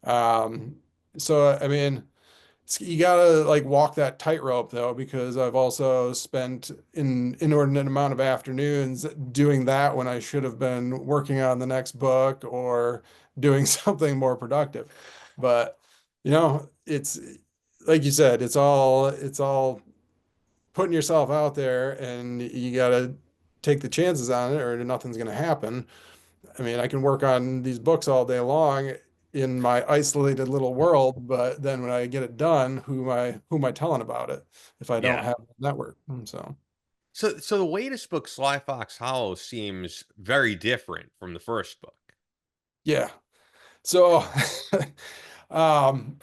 Speaker 1: So I mean, you gotta like walk that tightrope though, because I've also spent an inordinate amount of afternoons doing that when I should have been working on the next book or doing something more productive. But it's like you said, it's all putting yourself out there, and you gotta take the chances on it or nothing's gonna happen. I mean, I can work on these books all day long in my isolated little world, but then when I get it done, who am I telling about it if I don't
Speaker 2: Yeah.
Speaker 1: have a network? So
Speaker 2: So the latest book, Sly Fox Hollow, seems very different from the first book.
Speaker 1: yeah. So um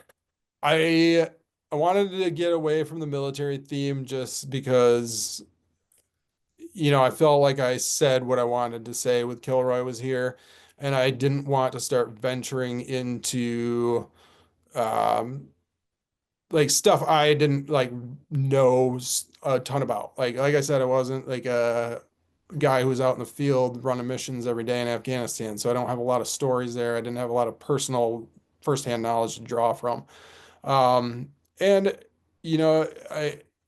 Speaker 1: I I wanted to get away from the military theme just because I felt like I said what I wanted to say with Kilroy Was Here, and I didn't want to start venturing into um like stuff I didn't like know a ton about. Like I said, I wasn't like a guy who was out in the field running missions every day in Afghanistan, so I don't have a lot of stories there. I didn't have a lot of personal firsthand knowledge to draw from. And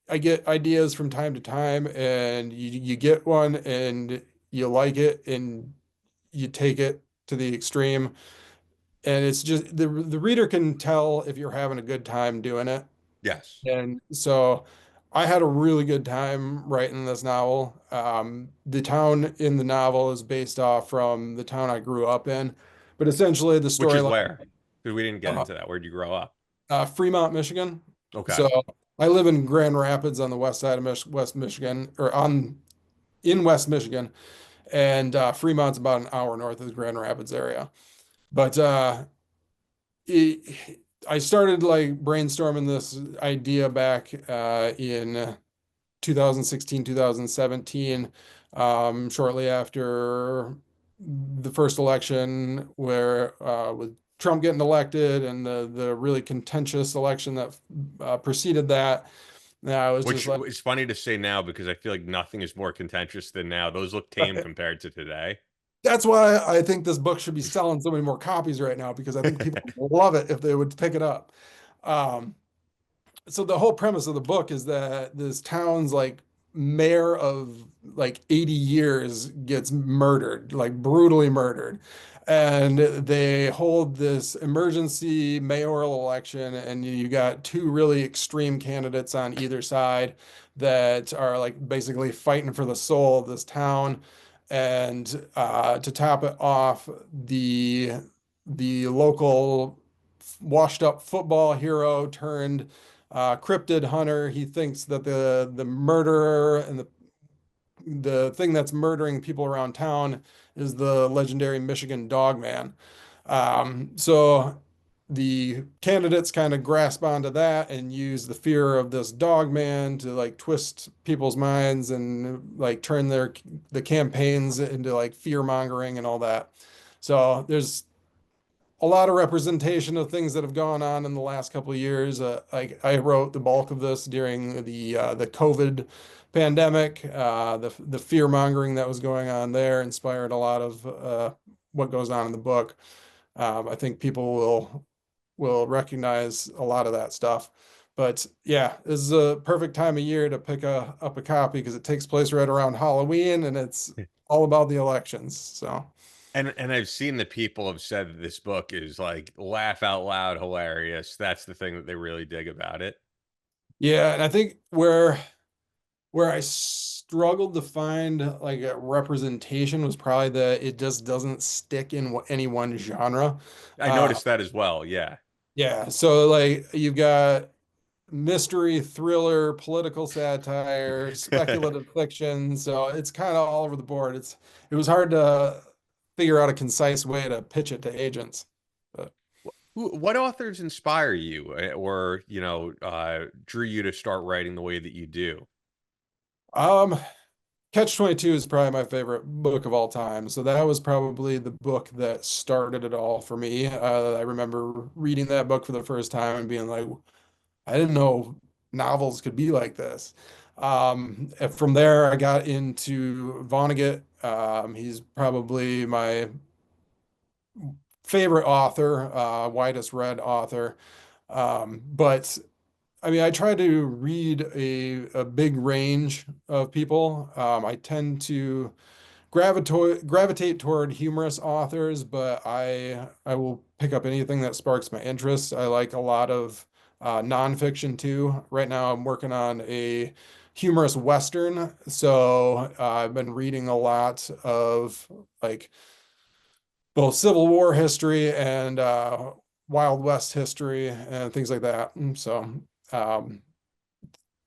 Speaker 1: I get ideas from time to time, and you get one and you like it and you take it to the extreme, and it's just the reader can tell if you're having a good time doing it.
Speaker 2: Yes.
Speaker 1: And so I had a really good time writing this novel. The town in the novel is based off from the town I grew up in, but essentially the
Speaker 2: Which is
Speaker 1: storyline,
Speaker 2: where? Because we didn't get
Speaker 1: uh,
Speaker 2: into that. Where'd you grow up?
Speaker 1: Fremont, Michigan.
Speaker 2: Okay.
Speaker 1: So I live in Grand Rapids on the west side of West Michigan, or on in West Michigan, and Fremont's about an hour north of the Grand Rapids area. But it, I started like brainstorming this idea back in 2016, 2017, shortly after the first election, where with Trump getting elected and the really contentious election that preceded that. And I was just
Speaker 2: Which
Speaker 1: like,
Speaker 2: is funny to say now because I feel like nothing is more contentious than now. Those look tame compared to today.
Speaker 1: that's why I think this book should be selling so many more copies right now, because I think people would love it if they would pick it up. So the whole premise of the book is that this town's like mayor of like 80 years gets murdered, like brutally murdered. And they hold this emergency mayoral election, and you got two really extreme candidates on either side that are like basically fighting for the soul of this town. And to top it off, the local washed up football hero turned cryptid hunter. He thinks that the murderer and the thing that's murdering people around town is the legendary Michigan Dog Man. So the candidates kind of grasp onto that and use the fear of this dog man to like twist people's minds and like turn the campaigns into like fear mongering and all that. So there's a lot of representation of things that have gone on in the last couple of years. I wrote the bulk of this during the COVID pandemic. The fear mongering that was going on there inspired a lot of what goes on in the book. I think people will recognize a lot of that stuff. But yeah, this is a perfect time of year to pick up a copy because it takes place right around Halloween and it's all about the elections. So.
Speaker 2: And I've seen that people have said that this book is like laugh out loud hilarious. That's the thing that they really dig about it.
Speaker 1: Yeah, and I think where I struggled to find like a representation was probably that it just doesn't stick in any one genre.
Speaker 2: I
Speaker 1: Uh,
Speaker 2: noticed that as well. Yeah.
Speaker 1: yeah, so like you've got mystery, thriller, political satire, speculative fiction, so it's kind of all over the board. It was hard to figure out a concise way to pitch it to agents. But
Speaker 2: What authors inspire you or, drew you to start writing the way that you do?
Speaker 1: um Catch 22 is probably my favorite book of all time. So that was probably the book that started it all for me. I remember reading that book for the first time and being like, I didn't know novels could be like this. And from there, I got into Vonnegut. He's probably my favorite author, widest read author. But I mean, I try to read a big range of people. I tend to gravitate toward humorous authors, but I will pick up anything that sparks my interest. I like a lot of nonfiction too. Right now, I'm working on a humorous Western, so I've been reading a lot of like both Civil War history and Wild West history and things like that. So um,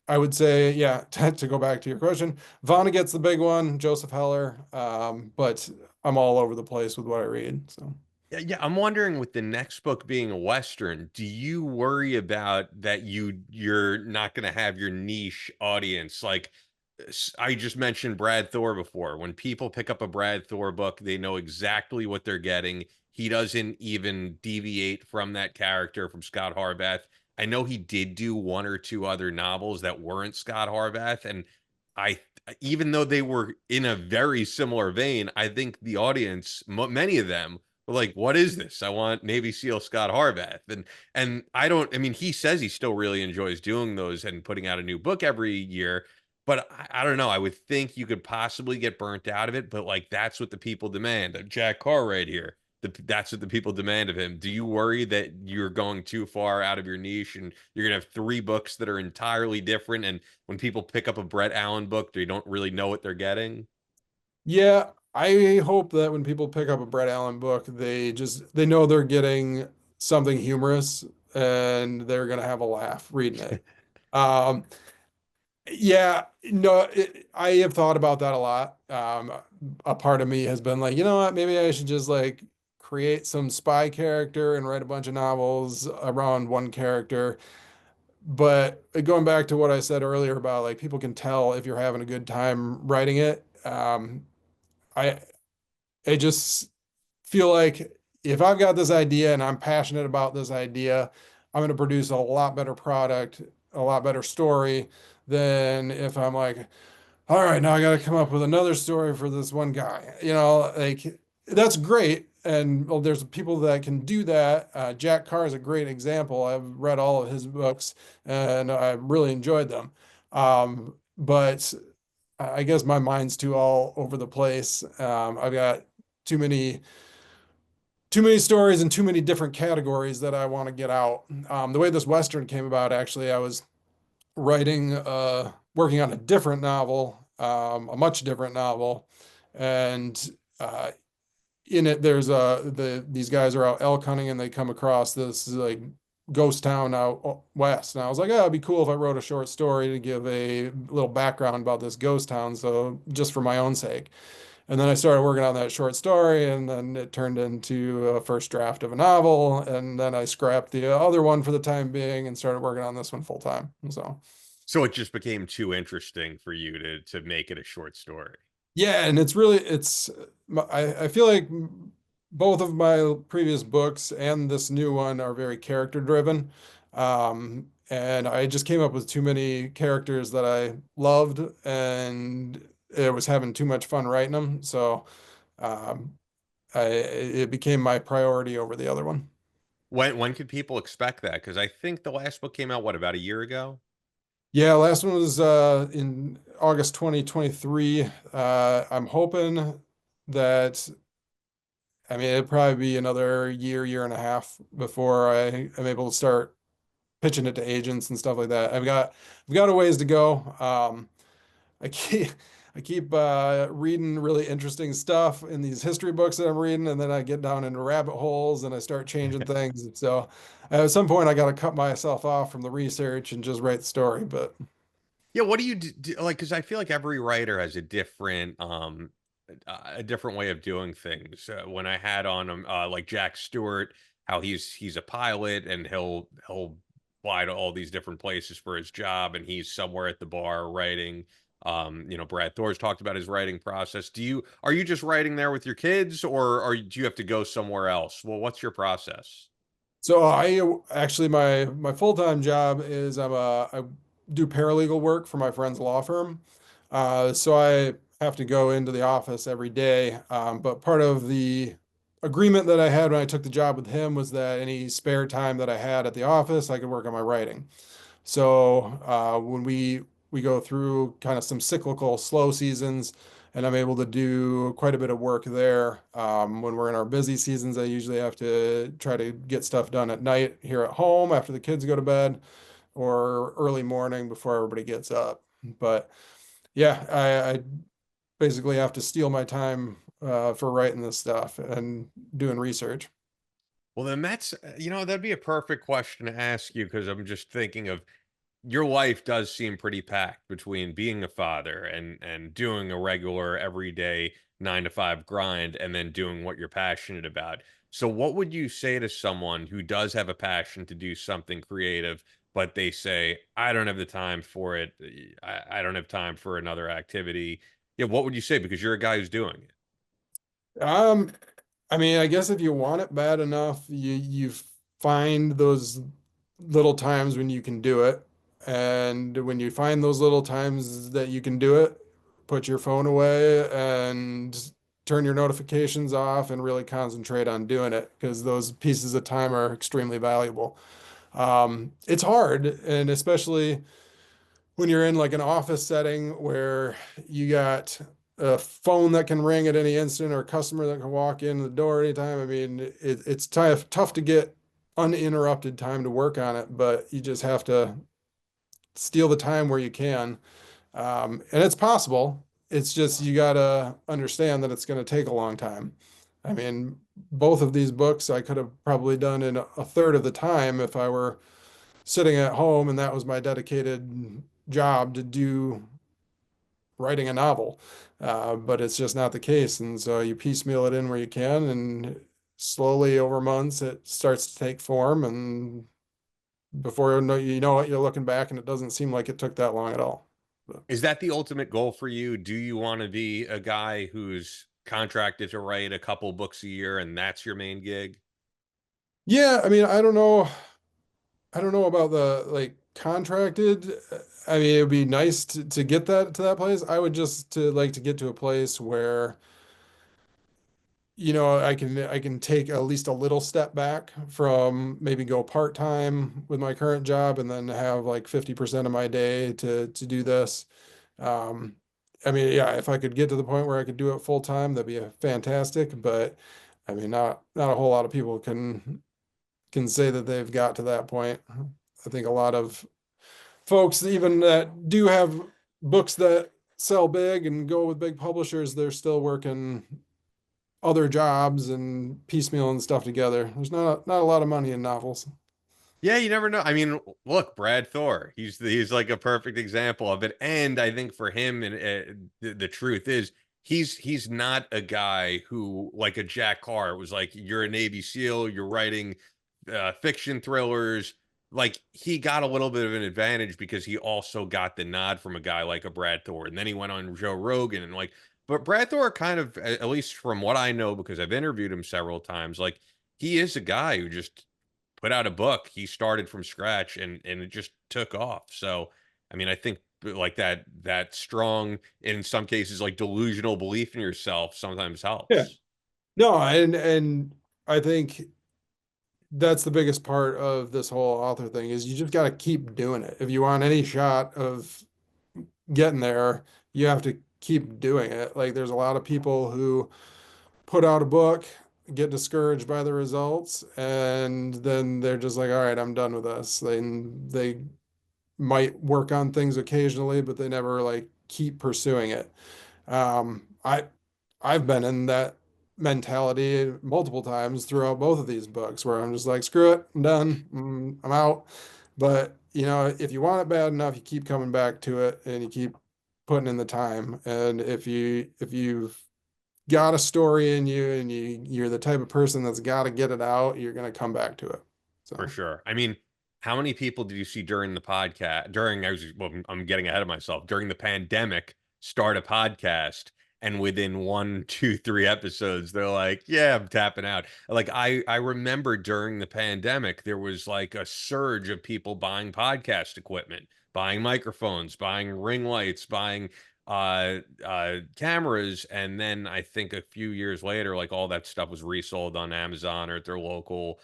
Speaker 1: I would say, yeah, to go back to your question, Vonnegut's the big one, Joseph Heller, but I'm all over the place with what I read. So.
Speaker 2: Yeah, I'm wondering with the next book being a Western, do you worry about that you're not going to have your niche audience? Like I just mentioned Brad Thor before. When people pick up a Brad Thor book, they know exactly what they're getting. He doesn't even deviate from that character from Scott Harbath. I know he did do one or two other novels that weren't Scott Harbath, and I even though they were in a very similar vein, I think the audience, many of them were like, what is this? I want Navy SEAL Scott Harbath. And I mean, he says he still really enjoys doing those and putting out a new book every year. But I don't know. I would think you could possibly get burnt out of it, but like that's what the people demand. Jack Carr right here. That's what the people demand of him. Do you worry that you're going too far out of your niche and you're gonna have three books that are entirely different? And when people pick up a Brett Allen book, they don't really know what they're getting?
Speaker 1: Yeah, I hope that when people pick up a Brett Allen book, they know they're getting something humorous and they're gonna have a laugh reading it. Um, yeah, no, I have thought about that a lot. A part of me has been like, you know what, maybe I should just like create some spy character and write a bunch of novels around one character. But going back to what I said earlier about like people can tell if you're having a good time writing it. I I just feel like if I've got this idea and I'm passionate about this idea, I'm going to produce a lot better product, a lot better story than if I'm like, all right, now I got to come up with another story for this one guy. Like that's great. And well, there's people that can do that. Jack Carr is a great example. I've read all of his books and I really enjoyed them. But I guess my mind's too all over the place. I've got too many too many stories and too many different categories that I want to get out. The way this Western came about, actually, I was working on a different novel, a much different novel, and in it, these guys are out elk hunting and they come across this like ghost town out west, and I was like, oh, it'd be cool if I wrote a short story to give a little background about this ghost town, so just for my own sake. And then I started working on that short story, and then it turned into a first draft of a novel. And then I scrapped the other one for the time being and started working on this one full time.
Speaker 2: So it just became too interesting for you to make it a short story.
Speaker 1: Yeah, and I feel like both of my previous books and this new one are very character driven. And I just came up with too many characters that I loved, and it was having too much fun writing them. So um, it became my priority over the other one.
Speaker 2: When could people expect that? Because I think the last book came out, what, about a year ago?
Speaker 1: Yeah, last one was in August 2023. I'm hoping that, I mean, it'd probably be another year and a half before I am able to start pitching it to agents and stuff like that. I've got a ways to go. I keep I keep reading really interesting stuff in these history books that I'm reading, and then I get down into rabbit holes and I start changing things. So at some point, I got to cut myself off from the research and just write the story. But
Speaker 2: Yeah, what do you like? Because I feel like every writer has a different way of doing things. When I had on him, like Jack Stewart, how he's a pilot and he'll fly to all these different places for his job, and he's somewhere at the bar writing. Brad Thor's talked about his writing process. Are you just writing there with your kids, or do you have to go somewhere else? Well, what's your process?
Speaker 1: so I actually my full-time job is I do paralegal work for my friend's law firm. So I have to go into the office every day. But part of the agreement that I had when I took the job with him was that any spare time that I had at the office, I could work on my writing. So when we go through kind of some cyclical slow seasons, and I'm able to do quite a bit of work there. When we're in our busy seasons, I usually have to try to get stuff done at night here at home after the kids go to bed, or early morning before everybody gets up. But yeah, I basically have to steal my time for writing this stuff and doing research.
Speaker 2: Well, then that'd be a perfect question to ask you, because I'm just thinking of your life does seem pretty packed between being a father and doing a regular everyday 9 to 5 grind, and then doing what you're passionate about. So what would you say to someone who does have a passion to do something creative, but they say, I don't have the time for it. I don't have time for another activity. Yeah, what would you say? Because you're a guy who's doing it.
Speaker 1: Um, I mean, I guess if you want it bad enough, you find those little times when you can do it. And when you find those little times that you can do it, put your phone away and turn your notifications off and really concentrate on doing it, because those pieces of time are extremely valuable. It's hard, and especially when you're in like an office setting where you got a phone that can ring at any instant, or a customer that can walk in the door anytime. I mean, it's tough to get uninterrupted time to work on it, but you just have to steal the time where you can. And it's possible. It's just you gotta understand that it's going to take a long time. I mean, both of these books I could have probably done in a third of the time if I were sitting at home and that was my dedicated job to do writing a novel. But it's just not the case. And so you piecemeal it in where you can, and slowly over months it starts to take form. And before you know it, you're looking back and it doesn't seem like it took that long at all.
Speaker 2: Is that the ultimate goal for you? Do you want to be a guy who's contracted to write a couple books a year and that's your main gig?
Speaker 1: Yeah, I mean, I don't know. I don't know about the like contracted. I mean, it would be nice to get that to that place. I would just to like to get to a place where, I can take at least a little step back from maybe go part-time with my current job, and then have like 50% of my day to do this. Um, I mean, yeah, if I could get to the point where I could do it full time, that'd be fantastic. But I mean, not a whole lot of people can say that they've got to that point. I think a lot of folks, even that do have books that sell big and go with big publishers, they're still working other jobs and piecemealing stuff together. There's not a lot of money in novels.
Speaker 2: Yeah, you never know. I mean, look, Brad Thor, he's like a perfect example of it. And I think for him, and the truth is, he's not a guy who, like a Jack Carr, was like, you're a Navy SEAL, you're writing fiction thrillers. Like, he got a little bit of an advantage because he also got the nod from a guy like a Brad Thor, and then he went on Joe Rogan and like. But Brad Thor kind of, at least from what I know, because I've interviewed him several times, like he is a guy who just put out a book. He started from scratch and it just took off. So, I mean, I think like that strong, in some cases, like delusional belief in yourself sometimes
Speaker 1: Yeah.
Speaker 2: helps.
Speaker 1: No, and I think that's the biggest part of this whole author thing is you just got to keep doing it. If you want any shot of getting there, you have to keep doing it. Like there's a lot of people who put out a book, get discouraged by the results, and then they're just like, all right, I'm done with this. They might work on things occasionally, but they never like keep pursuing it. I I've been in that mentality multiple times throughout both of these books where I'm just like, screw it, I'm done, I'm out. But you know, if you want it bad enough, you keep coming back to it and you keep putting in the time. And if you've got a story in you and you're the type of person that's got to get it out, you're gonna come back to it. So
Speaker 2: For sure. I mean, how many people did you see during the podcast, well, I'm getting ahead of myself, during the pandemic, start a podcast and within one, two, three episodes, they're like, yeah, I'm tapping out. Like I remember during the pandemic, there was like a surge of people buying podcast equipment, buying microphones, buying ring lights, buying cameras. And then I think a few years later, like all that stuff was resold on Amazon or at their local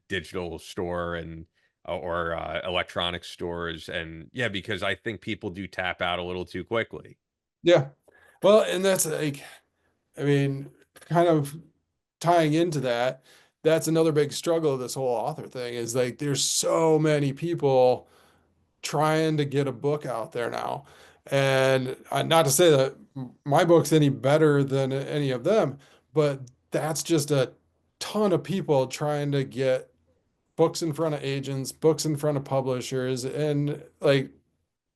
Speaker 2: digital store and or electronic stores. And yeah, because I think people do tap out a little too quickly.
Speaker 1: yeah. Well, and that's like, I mean, kind of tying into that, that's another big struggle of this whole author thing is like there's so many people trying to get a book out there now. And not to say that my book's any better than any of them, but that's just a ton of people trying to get books in front of agents, books in front of publishers, and like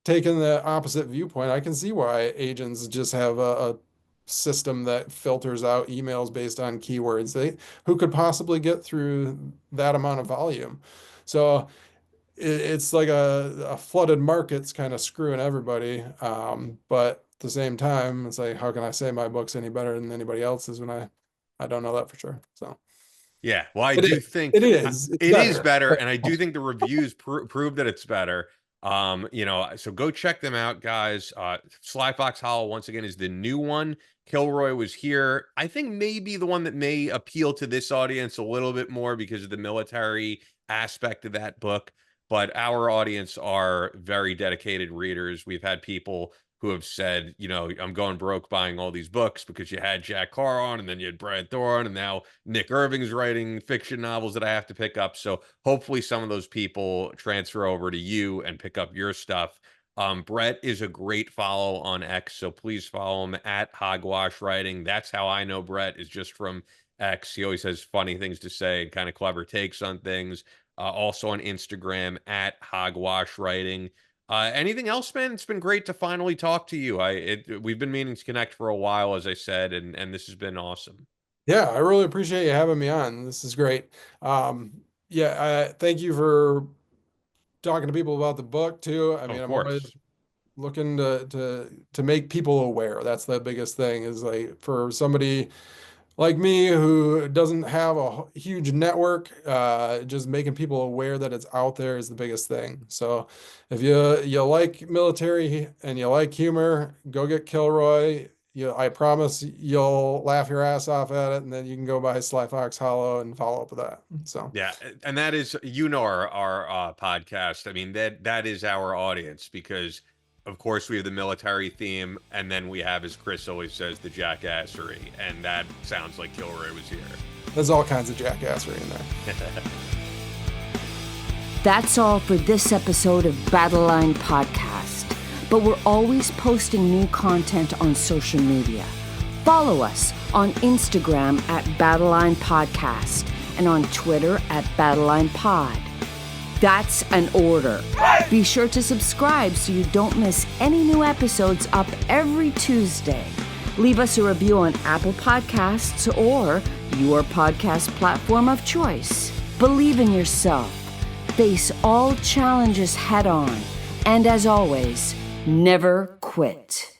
Speaker 1: taking the opposite viewpoint, I can see why agents just have a system that filters out emails based on keywords. Who could possibly get through that amount of volume? So it's like a flooded market's kind of screwing everybody. But at the same time, it's like, how can I say my book's any better than anybody else's when I don't know that for sure. So
Speaker 2: Yeah, well, I
Speaker 1: it
Speaker 2: do
Speaker 1: is.
Speaker 2: think
Speaker 1: It is. It's
Speaker 2: it is better,
Speaker 1: but
Speaker 2: and I do think the reviews prove that it's better. You know, so go check them out, guys. Sly Fox Hollow once again is the new one. Kilroy was here. I think maybe the one that may appeal to this audience a little bit more because of the military aspect of that book. But our audience are very dedicated readers. We've had people who have said, you know, I'm going broke buying all these books because you had Jack Carr on, and then you had Brad Thor, and now Nick Irving's writing fiction novels that I have to pick up. So hopefully some of those people transfer over to you and pick up your stuff. Brett is a great follow on X, so please follow him at Hogwash Writing. That's how I know Brett, is just from X. He always has funny things to say and kind of clever takes on things. Also on Instagram at Hogwash Writing. Anything else, man? It's been great to finally talk to you. We've been meaning to connect for a while, as I said, and this has been awesome.
Speaker 1: yeah, I really appreciate you having me on. This is great. Yeah, thank you for talking to people about the book too. I mean,
Speaker 2: Of
Speaker 1: I'm always
Speaker 2: course.
Speaker 1: looking to make people aware. That's the biggest thing is like for somebody like me who doesn't have a huge network, just making people aware that it's out there is the biggest thing. So if you like military and you like humor, go get Kilroy. I promise you'll laugh your ass off at it, and then you can go buy Sly Fox Hollow and follow up with that. So
Speaker 2: Yeah, and that is, you know, our podcast. I mean, that is our audience because Of course, we have the military theme, and then we have, as Chris always says, the jackassery, and that sounds like Kilroy was here.
Speaker 1: There's all kinds of jackassery in there.
Speaker 3: That's all for this episode of Battle Line Podcast. But we're always posting new content on social media. Follow us on Instagram at Battle Line Podcast and on Twitter at Battle Line Pod. That's an order. Be sure to subscribe so you don't miss any new episodes up every Tuesday. Leave us a review on Apple Podcasts or your podcast platform of choice. Believe in yourself. Face all challenges head on. And as always, never quit.